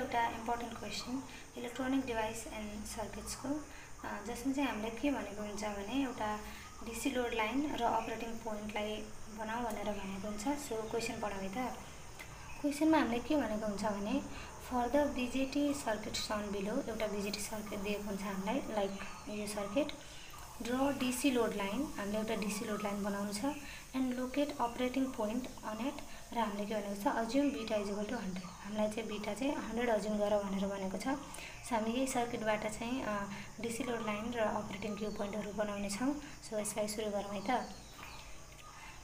एउटा important question electronic device and सर्किट्सको, जसमा चाहिँ हामीले के भनेको हुन्छ भने एउटा डीसी लोड लाइन र अपरेटिङ पोइन्टलाई बनाऊ भनेर भनेको हुन्छ। सो क्वेसन पढौँ है त। क्वेसनमा हामीले के भनेको हुन्छ भने for the BJT circuit shown below, एउटा बीजेटी सर्किट दिएको हुन्छ हामीलाई, लाइक यो circuit. Draw DC load line, हामीले एउटा डीसी लोड लाइन बनाउनु छ, and locate operating point on it, र हामीले के भनेको छ assume beta is equal to 100। हामीलाई चाहिँ बीटा चाहिँ 100 अज्युम गर भनेर भनेको छ। सो हामी यही सर्किटबाट चाहिँ डीसी लोड लाइन र अपरेटिङ क्यू पोइन्टहरू बनाउने छौँ। सो यसलाई सुरु गरौँ है त।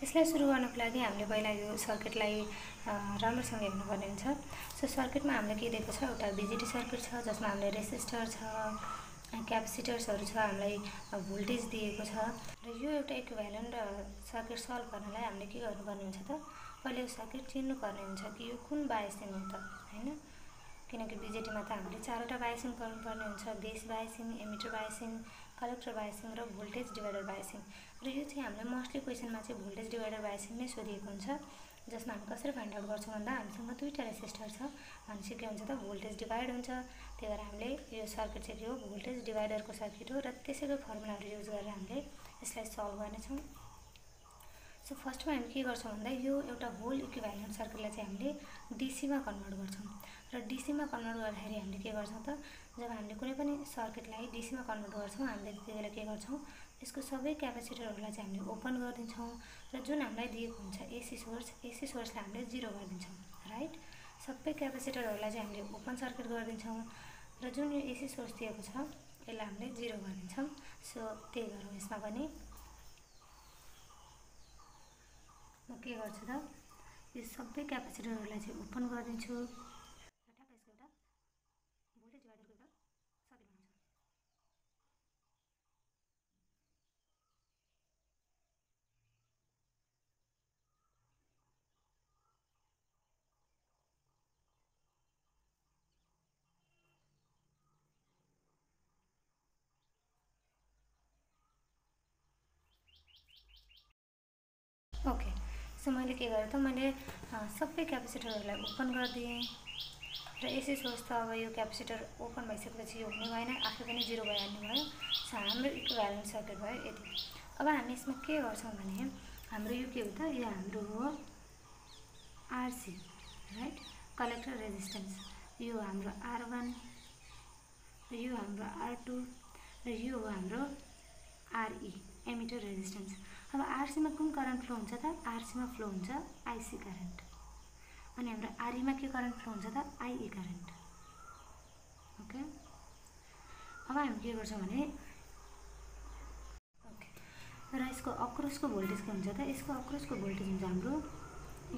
यसलाई सुरु गर्नको लागि हामीले पहिला यो सर्किटलाई राम्रोसँग हेर्नुपर्ने हुन्छ। सो सर्किटमा हामीले के दिएको छ, एउटा बीजेटी सर्किट छ जसमा हामीले रेसिस्टर छ, क्यापेसिटर्सहरू छ, हामीलाई भोल्टेज दिएको छ, र यो एउटा इक्विभ्यालेन्ट सर्किट सल्भ गर्नलाई हामीले के गर्नुपर्ने हुन्छ त, पहिले यो सर्किट चिन्नुपर्ने हुन्छ कि यो कुन बायसिङ हो त, हैन। किनकि बीजेटीमा त हामीले 4वटा बायसिङ गर्नुपर्ने हुन्छ, बेस बायसिङ, एमिटर बायसिङ, कलेक्टर बायसिङ र भोल्टेज डिभाइडर बायसिङ। र यो चाहिँ हामीले मोस्टली क्वेसनमा चाहिँ भोल्टेज डिभाइडर बायसिङ नै सोधिएको हुन्छ, जसमा हामी कसरी फाइन्ड आउट गर्छौँ भन्दा हामीसँग 2टा रेसिस्टर छ भनेपछि के हुन्छ त भोल्टेज डिभाइड हुन्छ। त्यही भएर हामीले यो सर्किट चाहिँ के हो, भोल्टेज डिभाइडरको सर्किट हो, र त्यसैको फर्मुलाहरू युज गरेर हामीले यसलाई सल्भ गर्नेछौँ। सो फर्स्टमा हामी के गर्छौँ भन्दा यो एउटा होल इक्विभ्यालेन्ट सर्किटलाई चाहिँ हामीले डीसीमा कन्भर्ट गर्छौँ, र डीसीमा कन्भर्ट गर्दाखेरि हामीले के गर्छौँ त, जब हामीले कुनै पनि सर्किटलाई डीसीमा कन्भर्ट गर्छौँ हामीले त्यतिबेला के गर्छौँ, यसको सबै क्यापेसिटरहरूलाई चाहिँ हामीले ओपन गरिदिन्छौँ, र जुन हामीलाई दिएको हुन्छ एसी सोर्सलाई हामीले 0 गरिदिन्छौँ, राइट। सबै क्यापेसिटरहरूलाई चाहिँ हामीले ओपन सर्किट गरिदिन्छौँ, र जुन यो एसी सोर्स दिएको छ यसलाई हामीले 0 गरिदिन्छौँ। सो त्यही गरौँ यसमा पनि। म के गर्छु त, यो सबै क्यापेसिटरहरूलाई चाहिँ ओपन गरिदिन्छु, र ठ्याक्क यसको एउटा भोल्टेज डिभाइडरको एउटा सर्किट बनाउँछु। ओके, सो मैले के गरेँ त, मैले सबै क्यापेसिटरहरूलाई ओपन गरिदिएँ, र एसी सोर्स त अब यो क्यापेसिटर ओपन भइसकेपछि यो हुने भएन, आफै पनि 0 भइहाल्ने भयो। सो हाम्रो इक्विभ्यालेन्ट सर्किट भयो यति। अब हामी यसमा के गर्छौँ भने हाम्रो यो के हो त, यो हाम्रो हो आरसी, राइट, कलेक्टर रेजिस्टेन्स। यो हाम्रो R1, र यो हाम्रो R2, र यो हो हाम्रो RE, एमिटर रेजिस्टेन्स। अब आरसीमा कुन करेन्ट फ्लो हुन्छ त, आरसीमा फ्लो हुन्छ आइसी करेन्ट, अनि हाम्रो आरईमा के करेन्ट फ्लो हुन्छ त, आइई करेन्ट। ओके, अब हामी के गर्छौँ भने ओके, र यसको अक्रसको भोल्टेज के हुन्छ त, यसको अक्रसको भोल्टेज हुन्छ हाम्रो,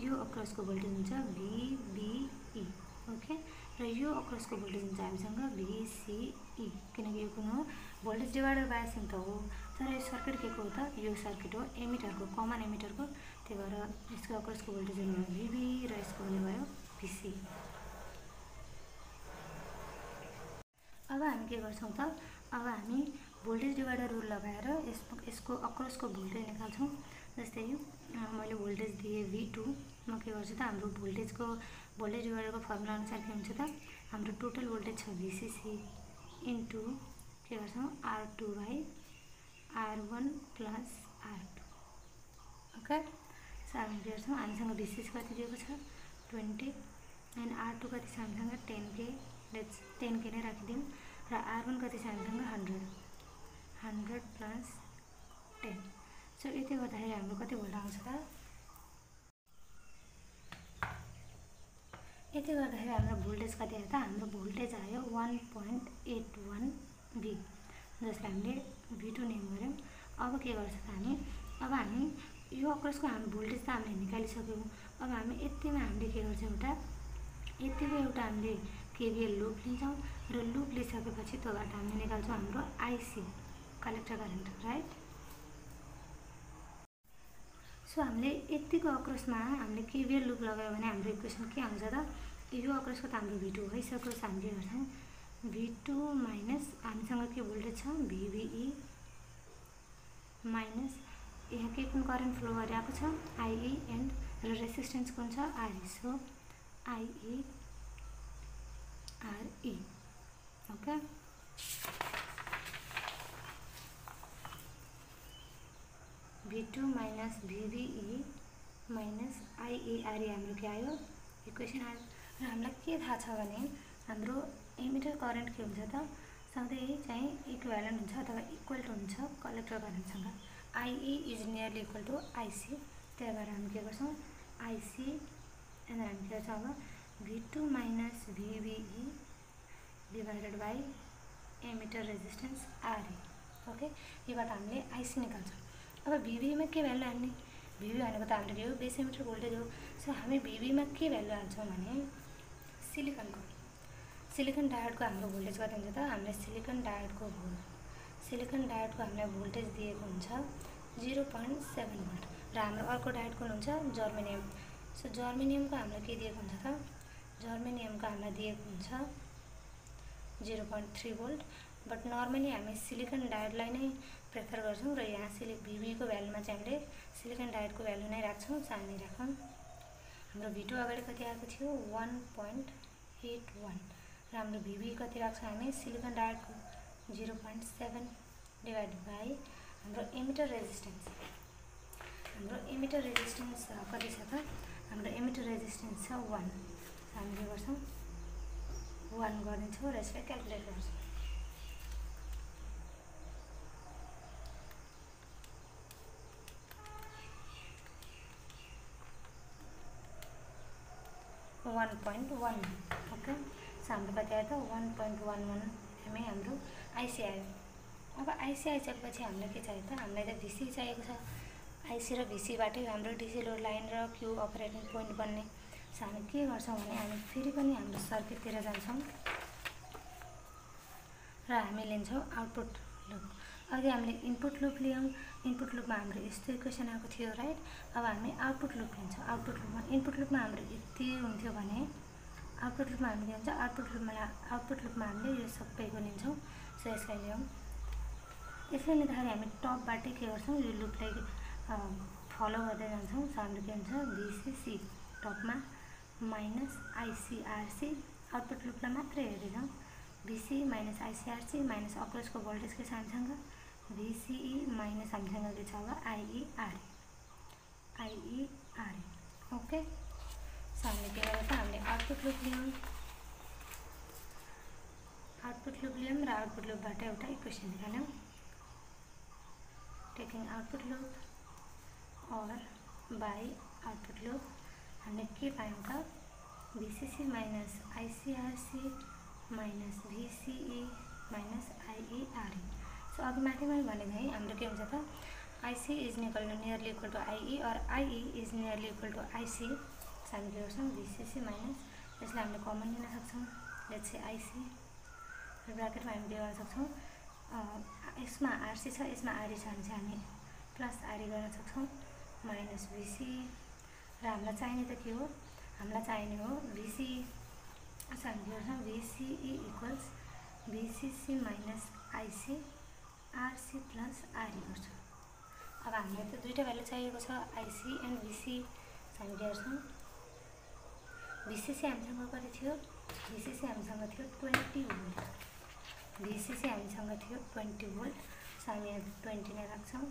यो अक्रसको भोल्टेज हुन्छ VBE, ओके, र यो अक्रसको भोल्टेज हुन्छ हामीसँग VCE, किनकि यो कुन हो, भोल्टेज डिभाइडर बायसिङ त हो, तर यो सर्किट के को हो त, यो सर्किट हो एमिटरको, कमन एमिटरको। त्यही भएर यसको अक्रसको भोल्टेज हुने भयो VB, र यसको हुने भयो VC। अब हामी के गर्छौँ त, अब हामी भोल्टेज डिभाइडर रुल लगाएर यसको अक्रसको भोल्टेज निकाल्छौँ। जस्तै मैले भोल्टेज दिएँ V2, म के गर्छु त, हाम्रो भोल्टेज डिभाइडरको फर्मुला अनुसार के हुन्छ त, हाम्रो टोटल भोल्टेज छ VCC इन्टु के गर्छौँ R2/R1 plus R2। Okay, so हामी के गर्छौँ, हामीसँग VCC कति दिएको छ 20, एन्ड R2 कति छ हामीसँग 10K, लेट्स 10K नै राखिदिउँ, र R1 कति छ हामीसँग 100 प्लस 10। सो यति गर्दाखेरि हाम्रो कति भोल्ट आउँछ त, यति गर्दाखेरि हाम्रो भोल्टेज कति आयो त, हाम्रो भोल्टेज आयो 1.81 V, जसलाई हामीले V2 नेम गऱ्यौँ। अब के गर्छ त हामी, अब हामी यो अक्रसको हाम्रो भोल्टेज त हामीले निकालिसक्यौँ। अब हामी यतिमा हामीले के गर्छौँ, यतिको एउटा हामीले केभीएल लुप लिन्छौँ, र लुप लिइसकेपछि त्योबाट हामीले निकाल्छौँ हाम्रो आइसी, कलेक्टर करेन्ट, राइट। सो हामीले यतिको अक्रसमा हामीले केभीएल लुप लगायो भने हाम्रो इक्वेसन के आउँछ त, यो अक्रसको त हाम्रो V2 भइसक्यो। सो हामी के गर्छौँ, V2 माइनस हामीसँग के भोल्टेज छ VBE, माइनस यहाँ के कुन करेन्ट फ्लो गरिरहेको छ IE, एन्ड र रेसिस्टेन्स कुन छ RE। So IE RE. Okay, V2 minus VBE minus IERE हाम्रो के आयो इक्वेसन आयो। र हामीलाई के थाहा छ भने हाम्रो एमिटर करेन्ट के हुन्छ त सधैँ चाहिँ इक्विभ्यालेन्ट हुन्छ अथवा इक्वल टु हुन्छ कलेक्टर करेन्टसँग। IE is nearly equal to IC, त्यही भएर हामी के गर्छौँ IC एन्ड हामी के गर्छ अब V2 minus VBE divided by emitter resistance RE। Okay, योबाट हामीले IC निकाल्छौँ। अब VB में के भ्यालु हाल्ने, VB भनेको त हाम्रो के हो बेस एमिटर भोल्टेज हो। सो हामी VB में के भ्यालु हाल्छौँ भने सिलिकन डायोडको हाम्रो भोल्टेज कति हुन्छ त हामीले सिलिकन डायोडको हामीलाई भोल्टेज दिएको हुन्छ 0.7 भोल्ट। र हाम्रो अर्को डायोड कुन हुन्छ जर्मेनियम। सो जर्मेनियमको हामीलाई के दिएको हुन्छ त जर्मेनियमको हामीलाई दिएको हुन्छ 0.3 भोल्ट। बट नर्मली हामी सिलिकन डायोडलाई नै प्रेफर गर्छौँ र यहाँ VB को भ्यालुमा चाहिँ हामीले सिलिकन डायोडको भ्यालु नै राख्छौँ। सो हामी राखौँ हाम्रो V2 अगाडि कति आएको थियो 1.81 र हाम्रो VB कति राख्छौँ हामी सिलिकन डायोडको 0.7 डिभाइडेड बाई हाम्रो एमिटर रेजिस्टेन्स। हाम्रो एमिटर रेजिस्टेन्स कति छ त हाम्रो एमिटर रेजिस्टेन्स छ 1। हामी के गर्छौँ 1 गरिदिन्छौँ र यसलाई क्याल्कुलेट गर्छौँ। ओके, सो हाम्रो कति आयो त 1.11 एमए हाम्रो IC आयो। अब IC आइसकेपछि हामीलाई के चाहियो त हामीलाई त VC चाहिएको छ। IC र VCबाटै हाम्रो डिसी लोड लाइन र क्यू अपरेटिङ पोइन्ट बन्ने। सो हामी के गर्छौँ भने हामी फेरि पनि हाम्रो सर्किटतिर जान्छौँ र हामी लिन्छौँ आउटपुट लुप। अघि हामीले इनपुट लुप लियौँ, इनपुट लुपमा हाम्रो यस्तो इक्वेसन आएको थियो राइट। अब हामी आउटपुट लुप लिन्छौँ। आउटपुट लुपमा इनपुट लुपमा हाम्रो यति हुन्थ्यो भने आउटपुट लुपमा हामीले के हुन्छ आउटपुट लुपमा हामीले यो सबैको लिन्छौँ। सो यसलाई ल्याउँ, यसलाई लिँदाखेरि हामी टपबाटै के गर्छौँ यो लुपलाई फलो गर्दै जान्छौँ। सो हाम्रो के हुन्छ VCC टपमा माइनस ICRC आउटपुट लुपलाई मात्रै हेर्दै जाउँ VC माइनस ICRC माइनस अक्रोसको भोल्टेज के छ हामीसँग VCE माइनस हामीसँग के छ अब IERE। ओके, सो हामीले के गर्यो त हामीले आउटपुट लुप लियौँ र आउटपुट लुपबाट एउटा इक्वेसन निकाल्यौँ। टेकिङ आउटपुट लुप और बाई आउटपुट लुप हामीले के पायौँ त VCC minus ICRC minus VCE minus IERE। So अघि माथि मैले भनेको है हाम्रो के हुन्छ त IC is nearly equal to IE और IE is nearly equal to IC। So हामी के गर्छौँ VCC माइनस यसलाई हामीले कमन लिन सक्छौँ लेट्स से IC र ब्राकेटमा हामी के गर्न सक्छौँ यसमा RC छ यसमा RE छ भने चाहिँ हामी प्लस RE गर्न सक्छौँ माइनस VCE र हामीलाई चाहिने त के हो हामीलाई चाहिने हो VCE। सो हामी के गर्छौँ VCE equals VCC minus IC RC plus RE गर्छौँ। अब हामीलाई त दुईवटा भ्यालु चाहिएको छ IC एन्ड VC। सो हामी के गर्छौँ VCC हामीसँग कति थियो VCC हामीसँग थियो 20 भोल्ट, VCC हामीसँग थियो 20 भोल्ट। सो हामी यहाँ 20 नै राख्छौँ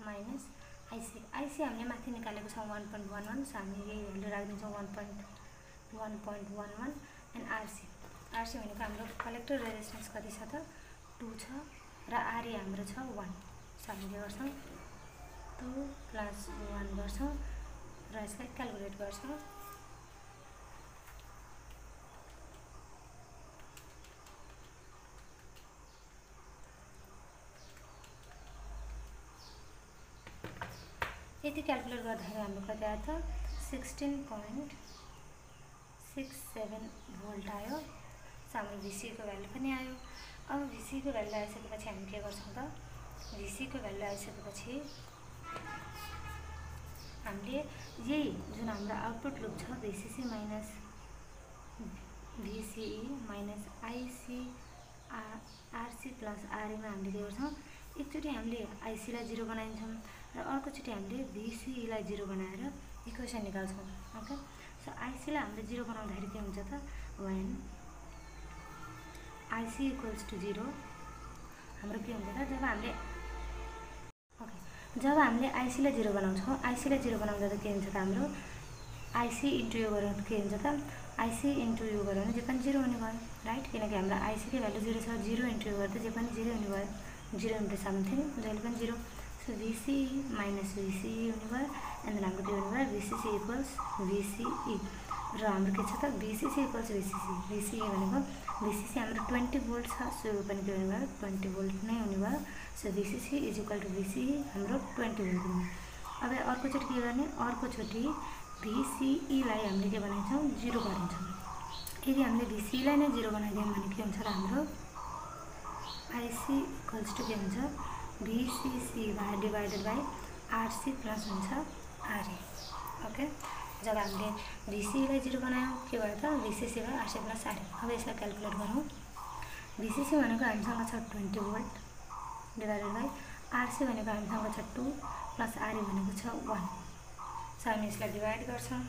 माइनस IC हामीले माथि निकालेको छ 1.11। सो हामी यही भ्यालु राखिदिन्छौँ 1.11 एन्ड RC भनेको हाम्रो कलेक्टर रेजिस्टेन्स कति छ त 2 छ र RE हाम्रो छ 1। सो हामी के गर्छौँ 2 + 1 गर्छौँ र यसलाई क्याल्कुलेट गर्छौँ। यति क्याल्कुलेट गर्दाखेरि हाम्रो कति आयो त 16.67 भोल्ट आयो। सो हाम्रो VC को भ्यालु पनि आयो। अब VC को भ्यालु आइसकेपछि हामी के गर्छौँ त VC को भ्यालु आइसकेपछि हामीले यही जुन हाम्रो आउटपुट लुप छ VCC minus VCE minus RC plus RE मा हामीले के गर्छौँ एकचोटि हामीले IC लाई 0 बनाइन्छौँ र अर्कोचोटि हामीले VCE लाई 0 बनाएर इक्वेसन निकाल्छौँ। ओके, सो IC लाई हामीले 0 बनाउँदाखेरि के हुन्छ त when आइसी इक्वल्स टु 0 हाम्रो के हुन्छ त जब हामीले आइसीलाई 0 बनाउँछौँ, आइसीलाई 0 बनाउँदा त के हुन्छ त हाम्रो आइसी इन्टु यो गरेर के हुन्छ त आइसी इन्टु यो गरेर जे पनि 0 हुने भयो, राइट? किनकि हाम्रो आइसीको भ्यालु 0 छ, 0 इन्टु यो गर्दा जे पनि 0 हुने भयो, 0 इन्टु समथिङ जहिले पनि 0। सो VC माइनस VCE हुने भयो, एन्ड देन हाम्रो के हुने भयो VCC इक्वल्स VCE, र हाम्रो के छ त VCC इक्वल्स VCC। VCE भनेको VCC हाम्रो 20 भोल्ट छ, सो यो पनि के हुने भयो 20 भोल्ट नै हुने भयो। So VCC is equal to VCE हाम्रो 20 भोल्ट हुने। अब अर्कोचोटि के गर्ने, अर्कोचोटि VCE लाई हामीले के बनाउँछौँ 0 गरिन्छौँ। यदि हामीले VCE लाई नै 0 बनाइदियौँ भने के हुन्छ र हाम्रो IC इक्वल्स टु के हुन्छ VCC divided by RC plus हुन्छ RE। ओके, जब हामीले VCE लाई 0 बनायौँ के भयो त VCC by RC plus RE। अब यसलाई क्यालकुलेट गरौँ। VCC भनेको हामीसँग छ 20 भोल्ट डिभाइडेड बाई RC भनेको हामीसँग छ 2 प्लस RE भनेको छ 1। सो हामी यसलाई डिभाइड गर्छौँ।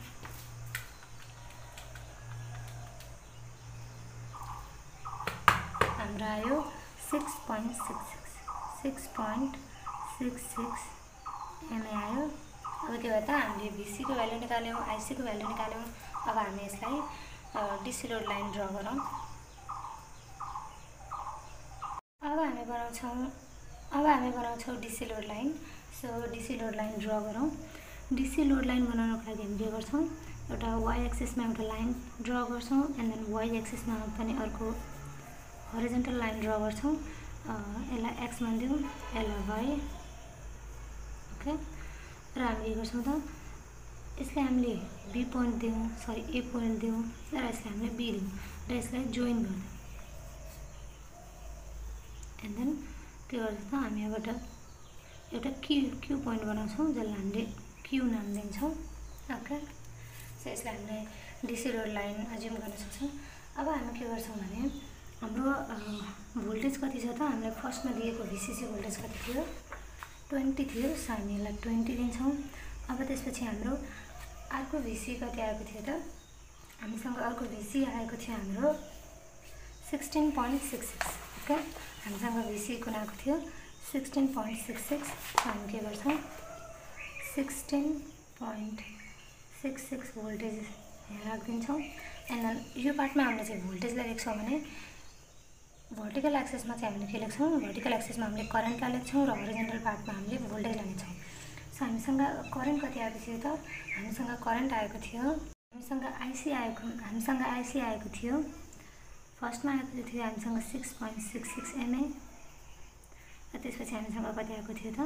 हाम्रो आयो 6.66 MA आयो। अब के भयो त हामीले VC को भ्यालु निकाल्यौँ, IC को भ्यालु निकाल्यौँ। अब हामी यसलाई DC लोड लाइन ड्र गरौँ। अब हामी बनाउँछौँ DC load line. So DC load line draw गरौँ। DC लोड लाइन बनाउनको लागि हामी के गर्छौँ, एउटा y एक्सिसमा एउटा लाइन ड्र गर्छौँ, एन्ड देन y एक्सिसमा पनि अर्को हरिजन्टल लाइन ड्र गर्छौँ। यसलाई x भनिदिउँ, यसलाई y। ओके, र हामी के गर्छौँ त यसलाई हामीले B पोइन्ट दिउँ, सरी A पोइन्ट दिउँ, र यसलाई हामीले B दिउँ, र यसलाई जोइन गर्छौँ। एन्ड देन के गर्छ त हामी यहाँबाट एउटा क्यू पोइन्ट बनाउँछौँ, जसलाई हामीले क्यू नाम दिन्छौँ। ओके, सो यसलाई हामीले DC लोड लाइन अज्युम गर्न सक्छौँ। अब हामी के गर्छौँ भने हाम्रो भोल्टेज कति छ त हामीलाई फर्स्टमा दिएको VCC भोल्टेज कति थियो 20 थियो, सो हामी यसलाई 20 दिन्छौँ। अब त्यसपछि हाम्रो अर्को VC कति आएको थियो त हामीसँग अर्को VC आएको थियो हाम्रो 16.66। ओके, हामीसँग VC कुन आएको थियो 16.66। हामी के गर्छौँ 16.66 भोल्टेज यहाँ राखिदिन्छौँ। एन्ड देन यो पार्टमा हामीले चाहिँ भोल्टेजलाई लेख्छौँ भने भर्टिकल एक्सिसमा चाहिँ हामीले के लेख्छौँ, भर्टिकल एक्सिसमा हामीले करेन्टलाई लेख्छौँ, र हरिजन्टल पार्टमा हामीले भोल्टेजलाई लेख्छौँ। सो हामीसँग करेन्ट कति आएको थियो त हामीसँग करेन्ट आएको थियो, हामीसँग आइसी आएको थियो। फर्स्टमा आएको थियो हामीसँग 6.66 MA, र त्यसपछि हामीसँग कति आएको थियो त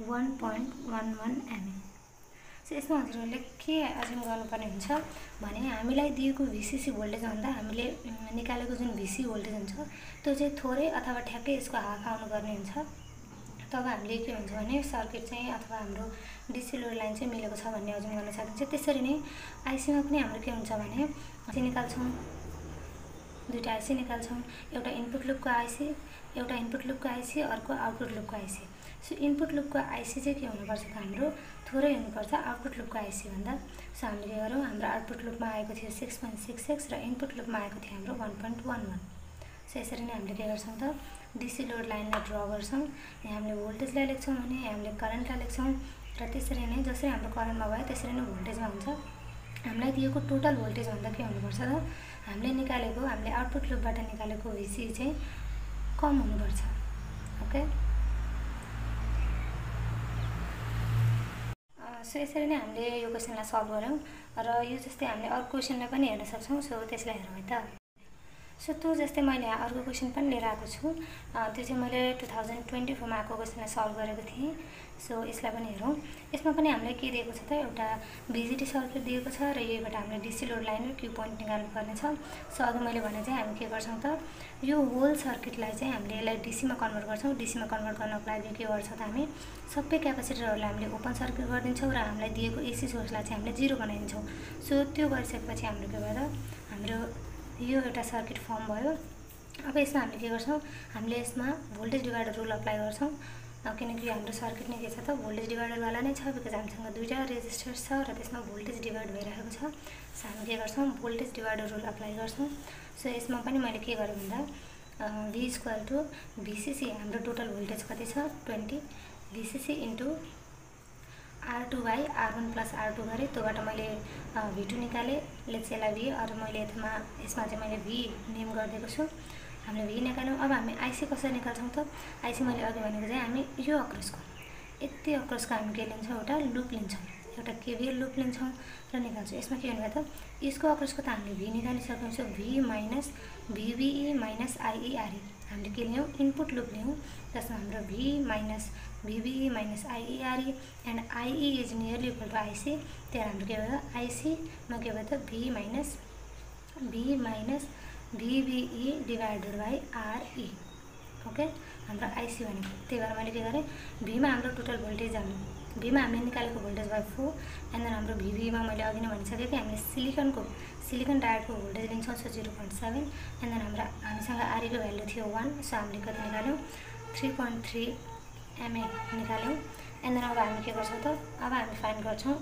1.11 MA। सो यसमा हजुरहरूले के अज्युम गर्नुपर्ने हुन्छ भने हामीलाई दिएको VCC भोल्टेजभन्दा हामीले निकालेको जुन VC भोल्टेज हुन्छ त्यो चाहिँ थोरै अथवा ठ्याक्कै यसको हाफ आउनुपर्ने हुन्छ। तब हामीले के हुन्छ भने सर्किट चाहिँ अथवा हाम्रो DC लोड लाइन चाहिँ मिलेको छ भन्ने अज्युम गर्न सकिन्छ। त्यसरी नै आइसीमा पनि हाम्रो के हुन्छ भने आइसी निकाल्छौँ, दुईटा आइसी निकाल्छौँ, एउटा इनपुट लुपको आइसी, एउटा इनपुट लुपको आइसी, अर्को आउटपुट लुपको आइसी। सो इनपुट लुपको आइसी चाहिँ के हुनुपर्छ त हाम्रो थोरै हुनुपर्छ आउटपुट लुपको आइसी भन्दा। सो हामीले के गरौँ, हाम्रो आउटपुट लुपमा आएको थियो 6.66 र इनपुट लुपमा आएको थियो हाम्रो 1.11। सो यसरी नै हामीले के गर्छौँ त DC लोड लाइनलाई ड्र गर्छौँ। यहाँ हामीले भोल्टेजलाई लेख्छौँ भने यहाँ हामीले करेन्टलाई लेख्छौँ, र त्यसरी नै जसरी हाम्रो करेन्टमा भयो त्यसरी नै भोल्टेजमा हुन्छ। हामीलाई दिएको टोटल भोल्टेज भन्दा के हुनुपर्छ त हामीले आउटपुट लुपबाट निकालेको VC चाहिँ कम हुनुपर्छ। ओके, सो यसरी नै हामीले यो क्वेसनलाई सल्भ गऱ्यौँ, र यो जस्तै हामीले अर्को क्वेसनलाई पनि हेर्न सक्छौँ। सो त्यसलाई हेरौँ है त। सो त्यो जस्तै मैले यहाँ अर्को क्वेसन पनि लिएर आएको छु। त्यो चाहिँ मैले 2024 मा आएको क्वेसनलाई सल्भ गरेको थिएँ। सो यसलाई पनि हेरौँ। यसमा पनि हामीलाई के दिएको छ त एउटा BJT सर्किट दिएको छ, र यहीबाट हामीले DC लोड लाइन र क्यू पोइन्ट निकाल्नुपर्ने छ। सो अघि मैले भने चाहिँ हामी के गर्छौँ त यो होल सर्किटलाई चाहिँ हामीले यसलाई DCमा कन्भर्ट गर्छौँ। DCमा कन्भर्ट गर्नको लागि के गर्छ त हामी सबै क्यापेसिटरहरूलाई हामीले ओपन सर्किट गरिदिन्छौँ, र हामीलाई दिएको AC सोर्सलाई चाहिँ हामीले 0 बनाइदिन्छौँ। सो त्यो गरिसकेपछि हाम्रो के भयो त हाम्रो यो एउटा सर्किट फर्म भयो। अब यसमा हामीले के गर्छौँ, हामीले यसमा भोल्टेज डिभाइडर रुल अप्लाई गर्छौँ, किनकि हाम्रो सर्किट नै के छ त भोल्टेज डिभाइडरवाला नै छ, बिकज हामीसँग दुईवटा रेजिस्टर्स छ र त्यसमा भोल्टेज डिभाइड भइरहेको छ। सो हामी के गर्छौँ भोल्टेज डिभाइडर रुल अप्लाई गर्छौँ। सो यसमा पनि मैले के गरेँ भन्दा V इक्वल टु VCC हाम्रो टोटल भोल्टेज कति छ 20 VCC into R2 by R1 plus R2 गरेँ त्योबाट मैले V2 निकालेँ लेट्स यसलाई V अरू मैले यसमा चाहिँ मैले V नेम गरिदिएको छु हामीले V निकाल्यौँ। अब हामी IC कसरी निकाल्छौँ त IC मैले अघि भनेको चाहिँ हामी यो अक्रसको यति अक्रसको हामी के लिन्छौँ एउटा लुप लिन्छौँ एउटा KVL लुप लिन्छौँ र निकाल्छौँ। यसमा के भन्नुभयो त यसको अक्रसको त हामीले V निकालिसकेको छ V minus VBE minus IERE हामीले के लियौँ इनपुट लुप लियौँ जसमा हाम्रो V minus VBE minus IERE and IE is nearly equal to IC त्यहाँ हाम्रो के भयो IC मा के भयो त V minus VBE divided by RE okay हाम्रो IC भनेको। त्यही भएर मैले के गरेँ V मा हाम्रो टोटल भोल्टेज हाल्नु V मा हामीले निकालेको भोल्टेज भयो 4 एन्ड देन हाम्रो VBE मा मैले अघि नै भनिसकेँ कि हामीले सिलिकन डायोडको भोल्टेज लिन्छौँ सो 0.7 एन्ड देन हामीसँग RE को भ्यालु थियो 1 सो हामीले कति निकाल्यौँ 3.3 MA निकाल्यौँ। एन्ड देन अब हामी के गर्छौँ त अब हामी फाइन्ड गर्छौँ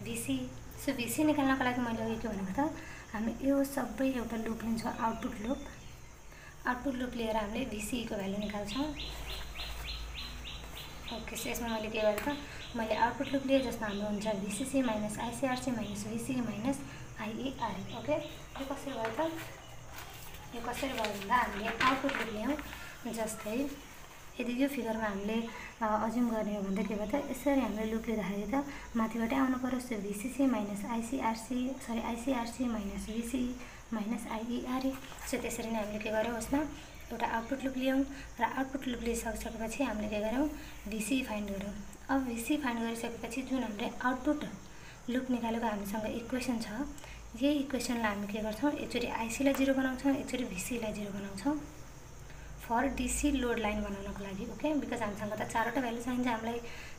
VC सो VC निकाल्नको लागि मैले अघि के भनेको त हामी यो सबै एउटा लुप लिन्छौँ आउटपुट लुप लिएर हामीले VC को भ्यालु निकाल्छौँ। ओके सो यसमा मैले के गरेँ त मैले आउटपुट लुप लिएँ जसमा हाम्रो हुन्छ VCC minus ICRC minus VC minus IERE okay. यो कसरी भयो त यो कसरी भयो भन्दा हामीले आउटपुट लुप लियौँ जस्तै यदि यो फिगरमा हामीले अज्युम गर्ने हो भने के भयो त यसरी हामीले लुप लिँदाखेरि त माथिबाटै आउनु पर्यो so VCC minus ICRC minus VC minus IERE so त्यसरी नै हामीले के गर्यौँ यसमा एउटा आउटपुट लुप लियौँ र आउटपुट लुप लिइसकेपछि हामीले के गर्यौँ VC फाइन्ड गर्यौँ। अब VC फाइन्ड गरिसकेपछि जुन हामीले आउटपुट लुप निकालेको हामीसँग इक्वेसन छ यही इक्वेसनलाई हामी के गर्छौँ एकचोटि IC लाई 0 बनाउँछौँ एकचोटि VC लाई 0 बनाउँछौँ फर DC लोड लाइन बनाउनको लागि ओके बिकज हामीसँग त चारवटा भ्यालु चाहिन्छ हामीलाई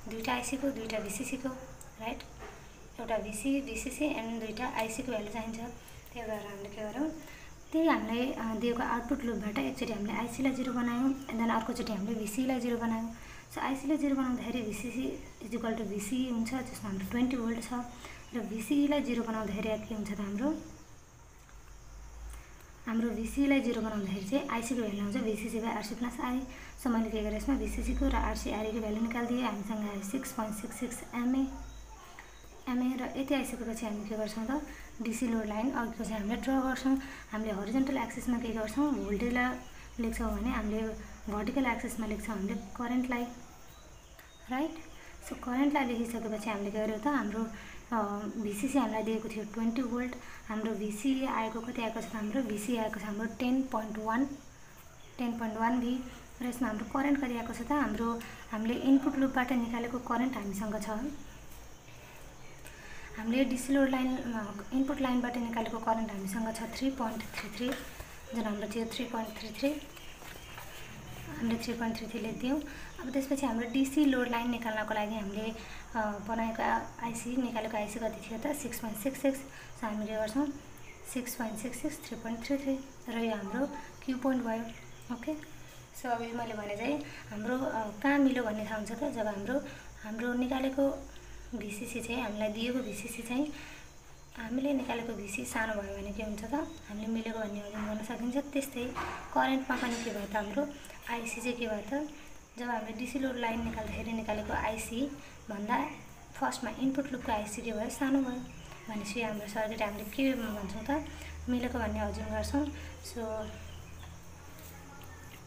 दुईटा IC को दुईटा VCC को राइट एउटा VCC एन्ड दुईटा IC को भ्यालु चाहिन्छ। त्यही भएर हामीले के गर्यौँ त्यही हामीलाई दिएको आउटपुट लुपबाट एकचोटि हामीले IC लाई 0 बनायौँ एन्ड देन अर्कोचोटि हामीले VC लाई 0 बनायौँ। सो IC लाई 0 बनाउँदाखेरि VCC is equal to VC हुन्छ जसमा हाम्रो 20 भोल्ट छ र VC लाई 0 बनाउँदाखेरि के हुन्छ त हाम्रो VC लाई 0 बनाउँदाखेरि चाहिँ IC को भ्यालु आउँछ VCC by RC plus I so मैले के गरेँ यसमा VCC को र RE को भ्यालु निकालिदिएँ हामीसँग आयो 6.66 MA र यति आइसकेपछि हामी के गर्छौँ त DC लोड लाइन अघिको चाहिँ हामीले ड्र गर्छौँ। हामीले हरिजन्टल एक्सिसमा के गर्छौँ भोल्टेजलाई लेख्छौँ भने हामीले भर्टिकल एक्सिसमा लेख्छौँ हामीले करेन्टलाई राइट। सो करेन्टलाई लेखिसकेपछि हामीले के गर्यौँ त हाम्रो VCC हामीलाई दिएको थियो 20 भोल्ट हाम्रो VC आएको कति आएको छ हाम्रो VC आएको छ हाम्रो 10.1 V र यसमा हाम्रो करेन्ट कति आएको छ त हाम्रो हामीले इनपुट लुपबाट निकालेको करेन्ट हामीसँग छ हामीले DC लोड लाइन इनपुट लाइनबाट निकालेको करेन्ट हामीसँग छ 3.33 जुन हाम्रो थियो 3.33 हामीले 3.33 लेख्दियौँ। अब त्यसपछि हाम्रो DC लोड लाइन निकाल्नको लागि हामीले बनाएको IC निकालेको IC कति थियो त 6.66 सो हामी के गर्छौँ 6.66 3.33 र यो हाम्रो क्यू पोइन्ट भयो ओके। सो अब मैले भने चाहिँ हाम्रो कहाँ मिल्यो भन्ने थाहा हुन्छ त जब हाम्रो निकालेको VCC चाहिँ हामीलाई दिएको VCC चाहिँ हामीले निकालेको VC सानो भयो भने के हुन्छ त हामीले मिलेको भन्ने अझै गर्न सकिन्छ। त्यस्तै करेन्टमा पनि के भयो त हाम्रो IC चाहिँ के भयो त जब हामीले DC लोड लाइन निकाल्दाखेरि निकालेको IC भन्दा फर्स्टमा इनपुट लुपको IC के भयो सानो भयो भनेपछि हाम्रो सर्किट हामीले के भन्छौँ त मिलेको भन्ने अज्युम गर्छौँ। सो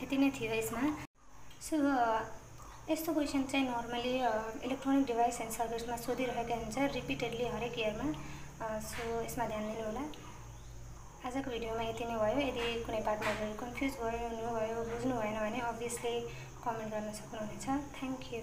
यति नै थियो यसमा। सो यस्तो क्वेसन चाहिँ नर्मली इलेक्ट्रोनिक डिभाइस एन्ड सर्किट्समा सोधिरहेको हुन्छ रिपिटेडली हरेक इयरमा। सो यसमा ध्यान दिनु होला। आजको भिडियोमा यति नै भयो। यदि कुनै पार्टमा कन्फ्युज भयो बुझ्नु भएन भने अभियसली कमेन्ट गर्न सक्नुहुनेछ। Thank you.